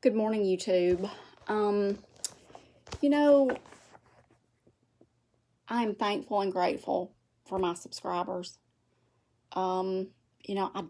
Good morning, YouTube. You know, I'm thankful and grateful for my subscribers. I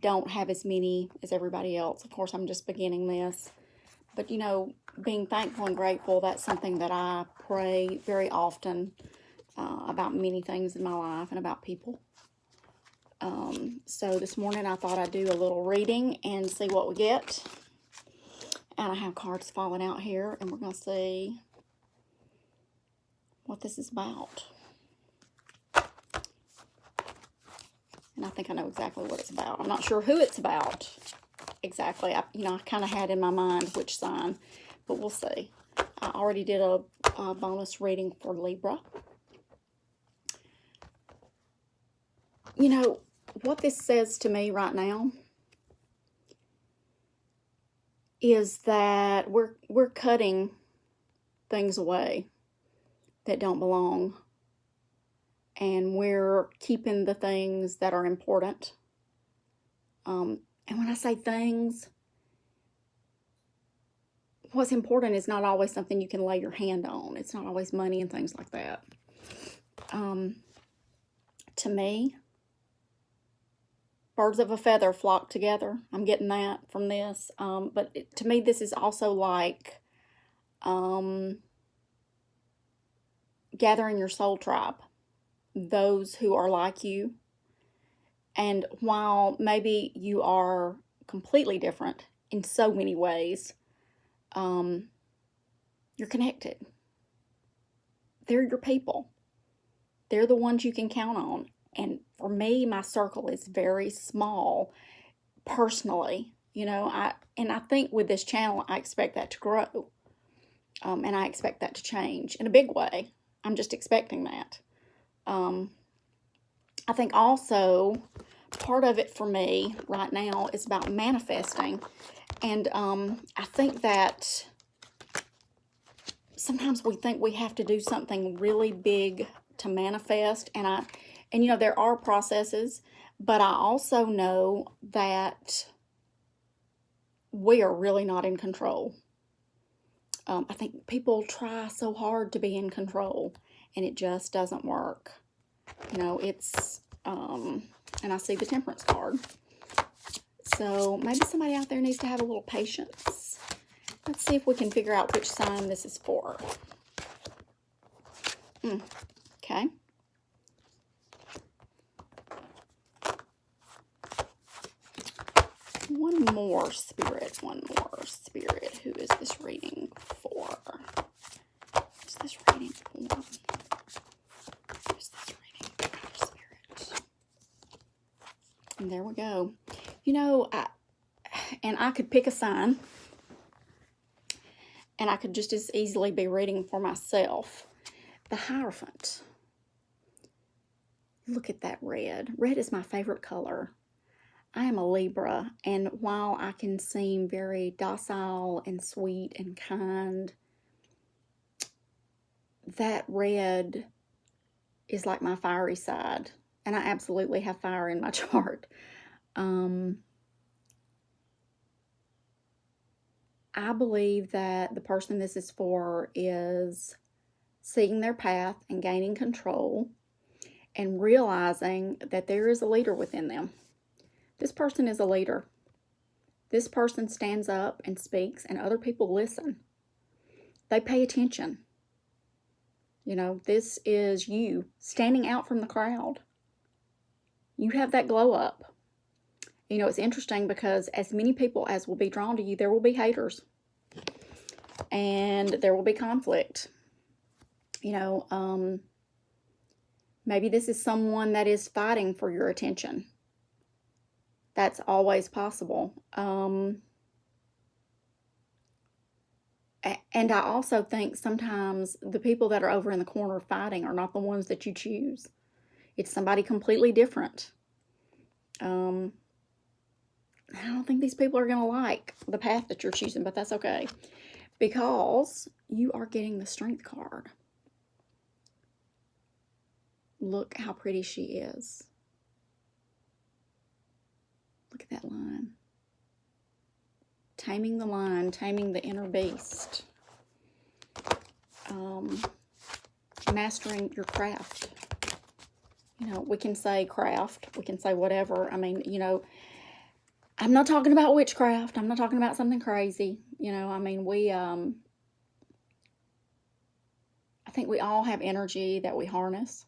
don't have as many as everybody else. Of course, I'm just beginning this. But, being thankful and grateful, that's something that I pray very often about many things in my life and about people. So this morning I thought I'd do a little reading and see what we get. And I have cards falling out here, and we're going to see what this is about. And I think I know exactly what it's about. I'm not sure who it's about exactly. I kind of had in my mind which sign, but we'll see. I already did a bonus reading for Libra. What this says to me right now is that we're cutting things away that don't belong, and we're keeping the things that are important. And when I say things, what's important is not always something you can lay your hand on. It's not always money and things like that. To me, birds of a feather flock together. I'm getting that from this. But to me, this is also like gathering your soul tribe, those who are like you. And while maybe you are completely different in so many ways, you're connected. They're your people. They're the ones you can count on. And for me, my circle is very small personally. I think with this channel, I expect that to grow. And I expect that to change in a big way. I'm just expecting that. I think also part of it for me right now is about manifesting. And I think that sometimes we think we have to do something really big to manifest. And there are processes, but I also know that we are really not in control. I think people try so hard to be in control, and it just doesn't work. And I see the Temperance card. So maybe somebody out there needs to have a little patience. Let's see if we can figure out which sign this is for. Okay. One more spirit. Who is this reading for? What's this reading for? Who's this reading for, spirit? And there we go. I could pick a sign, and I could just as easily be reading for myself. The Hierophant. Look at that red. Red is my favorite color. I am a Libra, and while I can seem very docile and sweet and kind, that red is like my fiery side, and I absolutely have fire in my chart. I believe that the person this is for is seeing their path and gaining control and realizing that there is a leader within them. This person is a leader. This person stands up and speaks, and other people listen. They pay attention. This is you standing out from the crowd. You have that glow up. It's interesting because as many people as will be drawn to you, there will be haters. And there will be conflict. Maybe this is someone that is fighting for your attention. That's always possible. And I also think sometimes the people that are over in the corner fighting are not the ones that you choose. It's somebody completely different. I don't think these people are going to like the path that you're choosing, but that's okay. Because you are getting the Strength card. Look how pretty she is. Look at that line. Taming the lion, taming the inner beast. Mastering your craft. You know, we can say craft, we can say whatever. I mean, you know, I'm not talking about witchcraft. I'm not talking about something crazy. You know, I mean, I think we all have energy that we harness.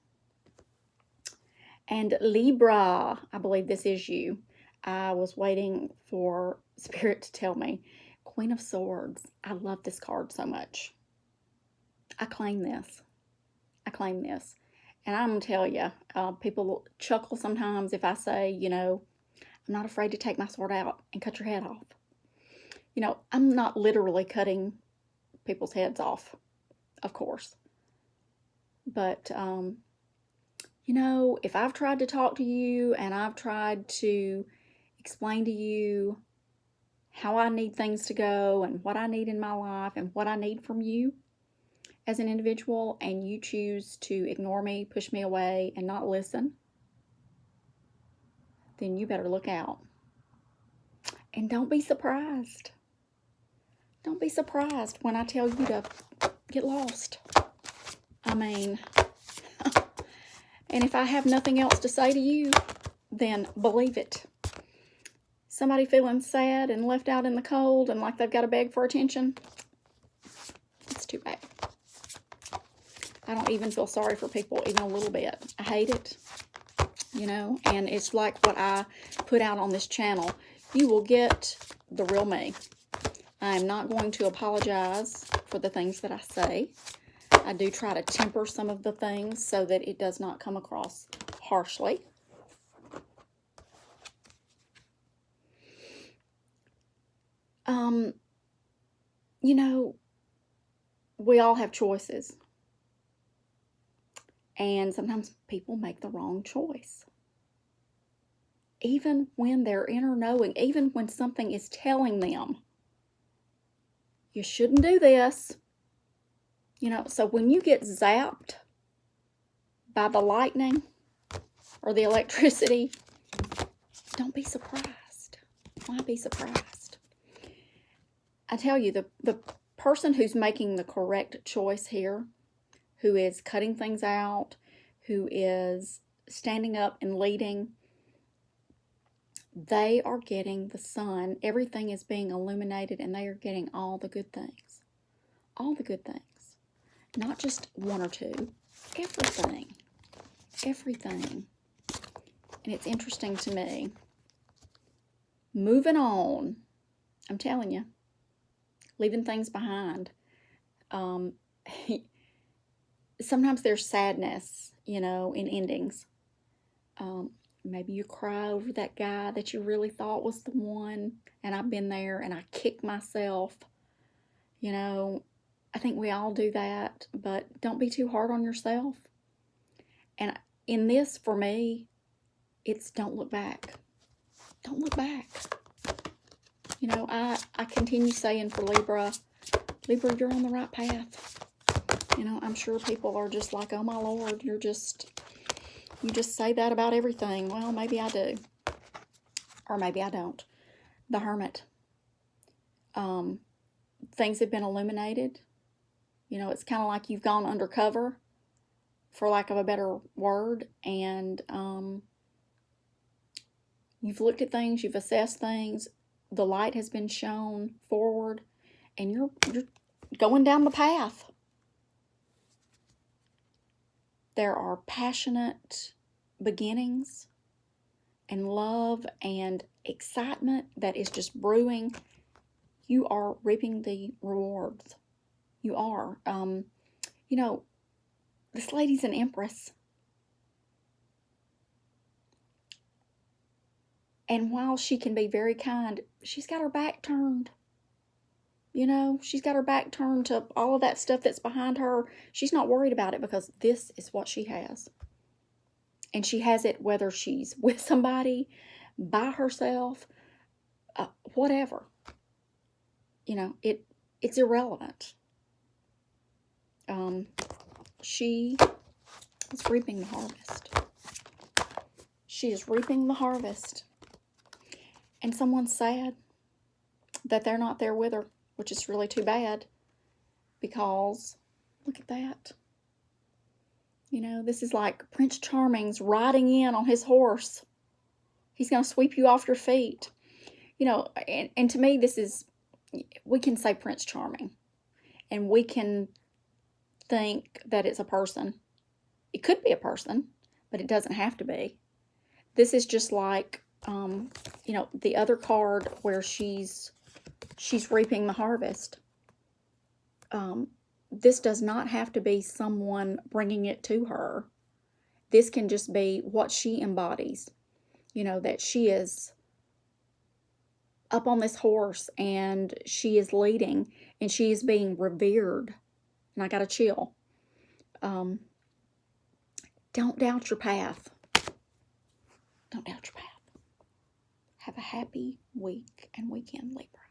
And Libra, I believe this is you. I was waiting for Spirit to tell me. Queen of Swords. I love this card so much. I claim this. I claim this. And I'm going to tell you, people chuckle sometimes if I say, you know, I'm not afraid to take my sword out and cut your head off. You know, I'm not literally cutting people's heads off, of course. But, you know, if I've tried to talk to you and I've tried to explain to you how I need things to go and what I need in my life and what I need from you as an individual, and you choose to ignore me, push me away, and not listen, then you better look out. And don't be surprised. Don't be surprised when I tell you to get lost. I mean, and if I have nothing else to say to you, then believe it. Somebody feeling sad and left out in the cold and like they've got to beg for attention, it's too bad. I don't even feel sorry for people even a little bit. I hate it, you know, and it's like what I put out on this channel. You will get the real me. I am not going to apologize for the things that I say. I do try to temper some of the things so that it does not come across harshly. You know, we all have choices. And sometimes people make the wrong choice. Even when they're inner knowing, even when something is telling them, you shouldn't do this. You know, so when you get zapped by the lightning or the electricity, don't be surprised. Why be surprised? I tell you, the person who's making the correct choice here, who is cutting things out, who is standing up and leading, they are getting the sun. Everything is being illuminated, and they are getting all the good things. All the good things. Not just one or two. Everything. Everything. And it's interesting to me. Moving on. I'm telling you. Leaving things behind. Sometimes there's sadness, you know, in endings. Maybe you cry over that guy that you really thought was the one, and I've been there, and I kick myself. You know, I think we all do that, but don't be too hard on yourself. And in this, for me, it's don't look back. Don't look back. You know, I continue saying for Libra, you're on the right path. You know, I'm sure people are just like, oh my Lord, you just say that about everything. Well, maybe I do. Or maybe I don't. The Hermit. Things have been illuminated. You know, it's kind of like you've gone undercover, for lack of a better word, and you've looked at things, you've assessed things, the light has been shown forward, and you're going down the path. There are passionate beginnings and love and excitement that is just brewing. You are reaping the rewards. You are. You know, this lady's an empress. And while she can be very kind, she's got her back turned. You know, she's got her back turned to all of that stuff that's behind her. She's not worried about it because this is what she has. And she has it whether she's with somebody, by herself, whatever. You know, it's irrelevant. She is reaping the harvest. She is reaping the harvest. And someone's sad. that they're not there with her, which is really too bad, because look at that. You know, this is like Prince Charming's riding in on his horse. He's going to sweep you off your feet. You know, and to me, this is, we can say Prince Charming, and we can think that it's a person. It could be a person, but it doesn't have to be. This is just like, you know, the other card where she's reaping the harvest. This does not have to be someone bringing it to her. This can just be what she embodies. You know, that she is up on this horse and she is leading and she is being revered. And I got a chill. Don't doubt your path. Don't doubt your path. Have a happy week and weekend, Libra.